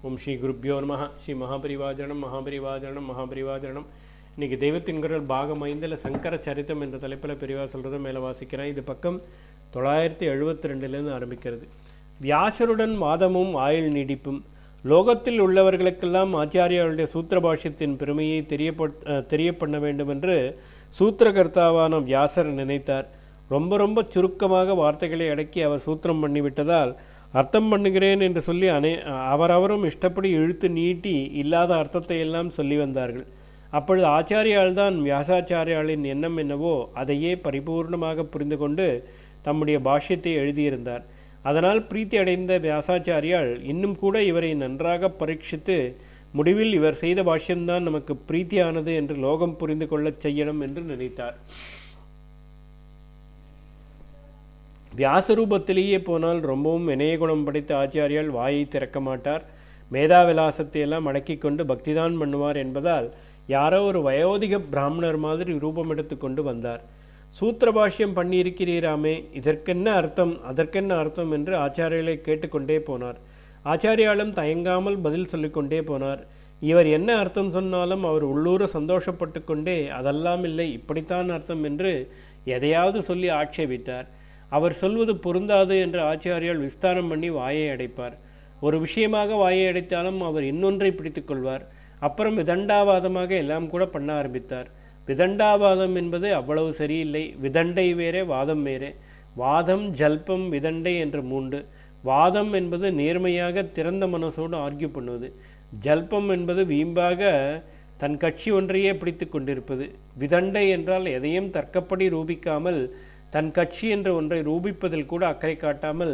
ஓம் ஸ்ரீ குருப்யோ நமஹ. ஸ்ரீ மகாபரிவாஜனம் மகாபரிவாஜனம் மகாபரிவாஜனம். இன்றைக்கி தெய்வத்தின் குரல் பாகம் 5 சங்கர சரித்தம் என்ற தலைப்பில் பெரியவா சொல்கிறத மேலே வாசிக்கிறேன். இது பக்கம் 972 ஆரம்பிக்கிறது. வியாசருடன் வாதமும் ஆயுள் நீடிப்பும். லோகத்தில் உள்ளவர்களுக்கெல்லாம் ஆச்சாரியாருடைய சூத்திர பாஷ்யத்தின் பெருமையை தெரிய பண்ண வேண்டும் என்று சூத்திரகர்த்தாவான வியாசர் நினைத்தார். ரொம்ப சுருக்கமாக வார்த்தைகளை அடக்கி அவர் சூத்திரம் பண்ணிவிட்டதால் அர்த்தம் பண்ணுகிறேன் என்று சொல்லி அவரவரும் இஷ்டப்படி இழுத்து நீட்டி இல்லாத அர்த்தத்தை எல்லாம் சொல்லி வந்தார்கள். அப்பொழுது ஆச்சாரியால் தான் வியாசாச்சாரியாளின் எண்ணம் என்னவோ அதையே பரிபூர்ணமாக புரிந்து கொண்டு தம்முடைய பாஷ்யத்தை எழுதியிருந்தார். அதனால் பிரீத்தி அடைந்த வியாசாச்சாரியால் இன்னும் கூட இவரை நன்றாக பரீட்சித்து முடிவில் இவர் செய்த பாஷ்யம்தான் நமக்கு பிரீத்தியானது என்று லோகம் புரிந்து கொள்ளச் செய்யணும் என்று நினைத்தார். வியாசரூபத்திலேயே போனால் ரொம்பவும் வினயகுணம் படைத்த ஆச்சாரியால் வாயை திறக்க மாட்டார். மேதாவிலாசத்தை எல்லாம் அடக்கி கொண்டு பக்திதான் பண்ணுவார் என்பதால் யாரோ ஒரு வயோதிக பிராமணர் மாதிரி ரூபம் எடுத்து கொண்டு வந்தார். சூத்திர பாஷ்யம் பண்ணியிருக்கிறீராமே, இதற்கென்ன அர்த்தம் அதற்கென்ன அர்த்தம் என்று ஆச்சாரியர்களை கேட்டுக்கொண்டே போனார். ஆச்சாரியாலும் தயங்காமல் பதில் சொல்லிக்கொண்டே போனார். இவர் என்ன அர்த்தம் சொன்னாலும் அவர் உள்ளூர சந்தோஷப்பட்டு கொண்டே அதெல்லாம் இல்லை, இப்படித்தான் அர்த்தம் என்று எதையாவது சொல்லி ஆட்சேபித்தார். அவர் சொல்வது பொருந்தாது என்று ஆச்சாரியால் விஸ்தாரம் பண்ணி வாயை அடைப்பார். ஒரு விஷயமாக வாயை அடைத்தாலும் அவர் இன்னொன்றை பிடித்து கொள்வார். அப்புறம் விதண்டாவாதமாக எல்லாம் கூட பண்ண ஆரம்பித்தார். விதண்டாவாதம் என்பது அவ்வளவு சரியில்லை. விதண்டை வேறே வாதம் வேறே. வாதம் ஜல்பம் விதண்டை என்று 3. வாதம் என்பது நேர்மையாக திறந்த மனசோடு ஆர்கியூ பண்ணுவது. ஜல்பம் என்பது வீம்பாக தன் கட்சி ஒன்றையே பிடித்து கொண்டிருப்பது. விதண்டை என்றால் எதையும் தர்க்கப்படி ரூபிக்காமல் தன் கட்சி என்ற ஒன்றை ரூபிப்பதில் கூட அக்கறை காட்டாமல்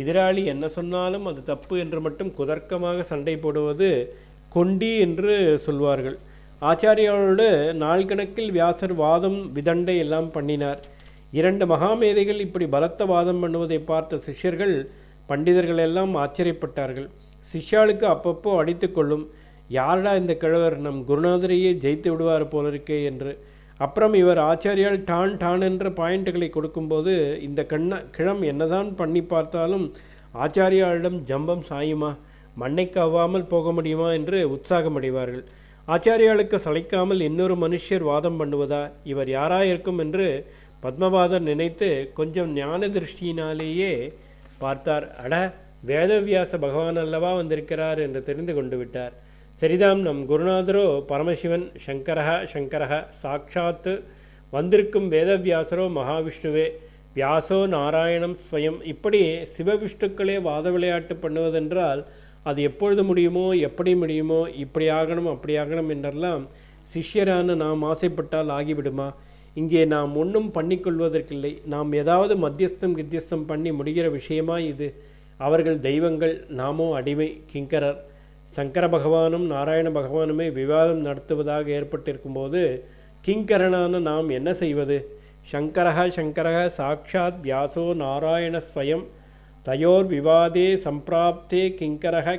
எதிராளி என்ன சொன்னாலும் அது தப்பு என்று மட்டும் குதர்க்கமாக சண்டை போடுவது கொண்டி என்று சொல்வார்கள். ஆச்சாரியாரோடு நாள் கணக்கில் வியாசர் வாதம் விதண்டை எல்லாம் பண்ணினார். 2 மகாமேதைகள் இப்படி பலத்த வாதம் பண்ணுவதை பார்த்த சிஷ்யர்கள் பண்டிதர்கள் எல்லாம் ஆச்சரியப்பட்டார்கள். சிஷ்யாளுக்கு அப்பப்போ அடித்து கொள்ளும், யாரடா இந்த கிழவர், நம் குருநாதரையே ஜெயித்து விடுவார் போலிருக்கே என்று. அப்புறம் இவர் ஆச்சாரியால் டான் என்ற பாயிண்ட்டுகளை கொடுக்கும்போது இந்த கிழம் என்னதான் பண்ணி பார்த்தாலும் ஆச்சாரியாளிடம் ஜம்பம் சாயுமா, மண்ணைக்கு அவ்வாமல் போக முடியுமா என்று உற்சாகமடைவார்கள். ஆச்சாரியாளுக்கு சளைக்காமல் இன்னொரு மனுஷர் வாதம் பண்ணுவதா, இவர் யாராயிருக்கும் என்று பத்மபாதர் நினைத்து கொஞ்சம் ஞான திருஷ்டியினாலேயே பார்த்தார். அட, வேதவியாச பகவான் அல்லவா வந்திருக்கிறார் என்று தெரிந்து கொண்டு விட்டார். சரிதாம், நம் குருநாதரோ பரமசிவன், சங்கரஹ சாட்சாத்து வந்திருக்கும் வேதவியாசரோ மகாவிஷ்ணுவே, வியாசோ நாராயணம் ஸ்வயம். இப்படி சிவவிஷ்ணுக்களே வாத விளையாட்டு பண்ணுவதென்றால் அது எப்பொழுது முடியுமோ, எப்படி முடியுமோ, இப்படி ஆகணும் அப்படி ஆகணும் என்றெல்லாம் சிஷ்யரான நாம் ஆசைப்பட்டால் ஆகிவிடுமா? இங்கே நாம் ஒன்றும் பண்ணிக்கொள்வதற்கில்லை. நாம் ஏதாவது மத்தியஸ்தம் பண்ணி முடிகிற விஷயமா இது? அவர்கள் தெய்வங்கள், நாமோ அடிமை கிங்கரர். சங்கர பகவானும் நாராயண பகவானுமே விவாதம் நடத்துவதாக ஏற்பட்டிருக்கும்போது கிங்கரனான நாம் என்ன செய்வது? சங்கரஹ சாட்சாத் வியாசோ நாராயண ஸ்வயம் தயோர் விவாதே சம்பிராப்தே கிங்கரஹ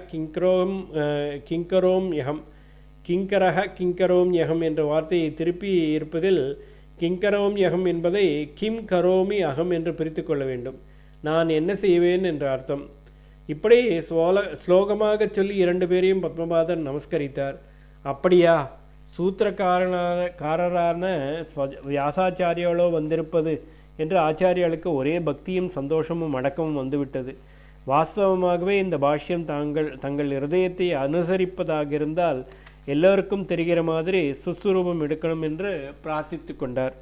கிங்கரோம் யகம் என்ற வார்த்தையை திருப்பி இருப்பதில் கிங்கரோம் யகம் என்பதை கிம் கரோமி அகம் என்று பிரித்து கொள்ள வேண்டும். நான் என்ன செய்வேன் என்ற அர்த்தம். இப்படி ஸ்லோகமாக சொல்லி 2 பேரையும் பத்மபாதர் நமஸ்கரித்தார். அப்படியா, சூத்திரக்காரரான வியாசாச்சாரியாலோ வந்திருப்பது என்று ஆச்சாரியாளுக்கு ஒரே பக்தியும் சந்தோஷமும் அடக்கமும் வந்துவிட்டது. வாஸ்தவமாகவே இந்த பாஷ்யம் தங்கள் இருதயத்தை அனுசரிப்பதாக இருந்தால் எல்லோருக்கும் தெரிகிற மாதிரி சுஸ்வரூபம் எடுக்கணும் என்று பிரார்த்தித்து கொண்டார்.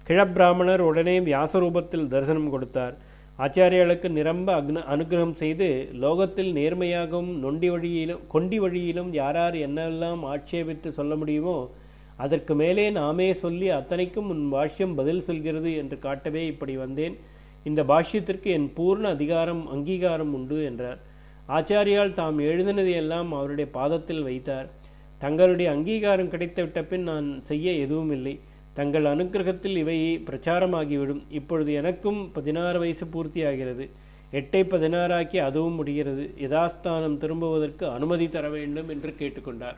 கிழப்பிராமணர் உடனே வியாசரூபத்தில் தரிசனம் கொடுத்தார். ஆச்சாரியாளுக்கு நிரம்ப அனுகிரகம் செய்து லோகத்தில் நேர்மையாகவும் கொண்டி வழியிலும் யார் என்னெல்லாம் ஆட்சேபித்து சொல்ல முடியுமோ அதற்கு மேலே நாமே சொல்லி அத்தனைக்கும் உன் பாஷ்யம் பதில் சொல்கிறது என்று காட்டவே இப்படி வந்தேன். இந்த பாஷ்யத்திற்கு என் பூர்ண அங்கீகாரம் உண்டு என்றார். ஆச்சாரியால் தாம் எழுதினதையெல்லாம் அவருடைய பாதத்தில் வைத்தார். தங்களுடைய அங்கீகாரம் கிடைத்துவிட்ட பின் நான் செய்ய எதுவும் இல்லை. தங்கள் அனுக்கிரகத்தில் இவை பிரச்சாரமாகிவிடும். இப்பொழுது எனக்கும் 16 வயசு பூர்த்தியாகிறது. 8ஐ 16 அதுவும் முடிகிறது. யதாஸ்தானம் திரும்புவதற்கு அனுமதி தர வேண்டும் என்று கேட்டுக்கொண்டார்.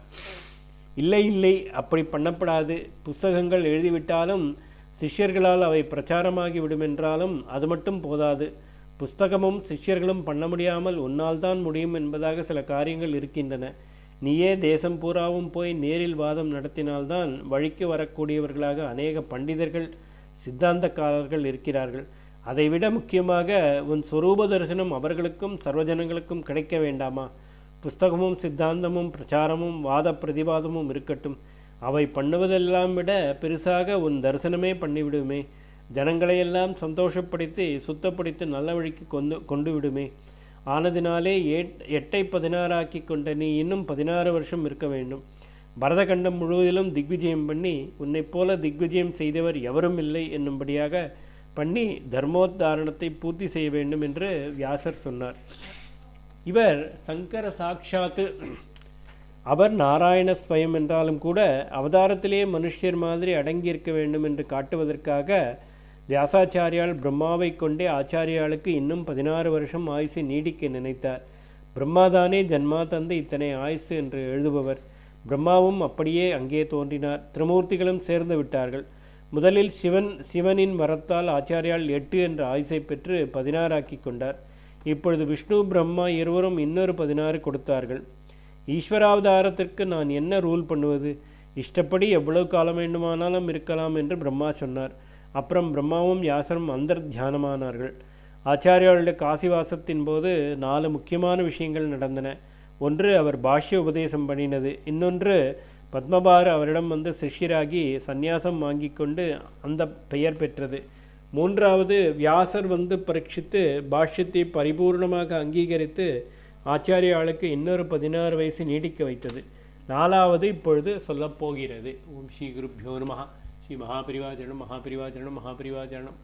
இல்லை, அப்படி பண்ணப்படாது. புஸ்தகங்கள் எழுதிவிட்டாலும் சிஷ்யர்களால் அவை பிரச்சாரமாகிவிடும் என்றாலும் அது மட்டும் போதாது. புஸ்தகமும் சிஷ்யர்களும் பண்ண முடியாமல் உன்னால் தான் முடியும் என்பதாக சில காரியங்கள் இருக்கின்றன. நீயே தேசம் பூராவும் போய் நேரில் வாதம் நடத்தினால்தான் வழிக்கு வரக்கூடியவர்களாக அநேக பண்டிதர்கள் சித்தாந்தக்காரர்கள் இருக்கிறார்கள். அதைவிட முக்கியமாக உன் சொரூப தரிசனம் அவர்களுக்கும் சர்வஜனங்களுக்கும் கிடைக்க வேண்டாமா? புஸ்தகமும் சித்தாந்தமும் பிரச்சாரமும் வாத பிரதிவாதமும் இருக்கட்டும், அவை பண்ணுவதெல்லாம் விட பெருசாக உன் தரிசனமே பண்ணிவிடுமே. ஜனங்களையெல்லாம் சந்தோஷப்படுத்தி சுத்தப்படுத்தி நல்ல வழிக்கு கொண்டு விடுமே. ஆனதினாலே 8ஐ 16 கொண்ட நீ இன்னும் 16 வருஷம் இருக்க வேண்டும். பரதகண்டம் முழுவதிலும் திக்விஜயம் பண்ணி உன்னைப் போல திக்விஜயம் செய்தவர் எவரும் இல்லை என்னும்படியாக பண்ணி தர்மோத்தாரணத்தை பூர்த்தி செய்ய வேண்டும் என்று வியாசர் சொன்னார். இவர் சங்கர சாட்சாத்து. அவர் நாராயண ஸ்வயம் என்றாலும் கூட அவதாரத்திலே மனுஷர் மாதிரி அடங்கியிருக்க வேண்டும் என்று காட்டுவதற்காக வியாசாச்சாரியால் பிரம்மாவை கொண்டே ஆச்சாரியாளுக்கு இன்னும் 16 வருஷம் ஆயுசை நீடிக்க நினைத்தார். பிரம்மாதானே ஜன்மா தந்து இத்தனை ஆயுசு என்று எழுதுபவர். பிரம்மாவும் அப்படியே அங்கே தோன்றினார். திரிமூர்த்திகளும் சேர்ந்து விட்டார்கள். முதலில் சிவனின் வரத்தால் ஆச்சாரியால் 8 என்ற ஆயுசை பெற்று 16 கொண்டார். இப்பொழுது விஷ்ணு பிரம்மா இருவரும் இன்னொரு 16 கொடுத்தார்கள். ஈஸ்வராவதாரத்திற்கு நான் என்ன ரூல் பண்ணுவது? இஷ்டப்படி எவ்வளவு காலம் வேண்டுமானாலும் இருக்கலாம் என்று பிரம்மா சொன்னார். அப்புறம் பிரம்மாவும் வியாசரும் அந்தர்த்தியானமானார்கள். ஆச்சாரியாளுடைய காசிவாசத்தின் போது 4 முக்கியமான விஷயங்கள் நடந்தன. ஒன்று, அவர் பாஷ்ய உபதேசம் பண்ணினது. இன்னொன்று, பத்மபார் அவரிடம் வந்து சிஷ்யராகி சந்நியாசம் வாங்கி கொண்டு அந்த பெயர் பெற்றது. மூன்றாவது, வியாசர் வந்து பரீட்சித்து பாஷ்யத்தை பரிபூர்ணமாக அங்கீகரித்து ஆச்சாரியாளுக்கு இன்னொரு 16 வயசு நீடிக்க வைத்தது. நாலாவது இப்பொழுது சொல்லப்போகிறது. ஓம் ஸ்ரீ குருப்யோ நமஹ. ஸ்ரீ மகாபரிவாஜனம் மகாபரிவாஜனம் மகாபரிவாஜனம்.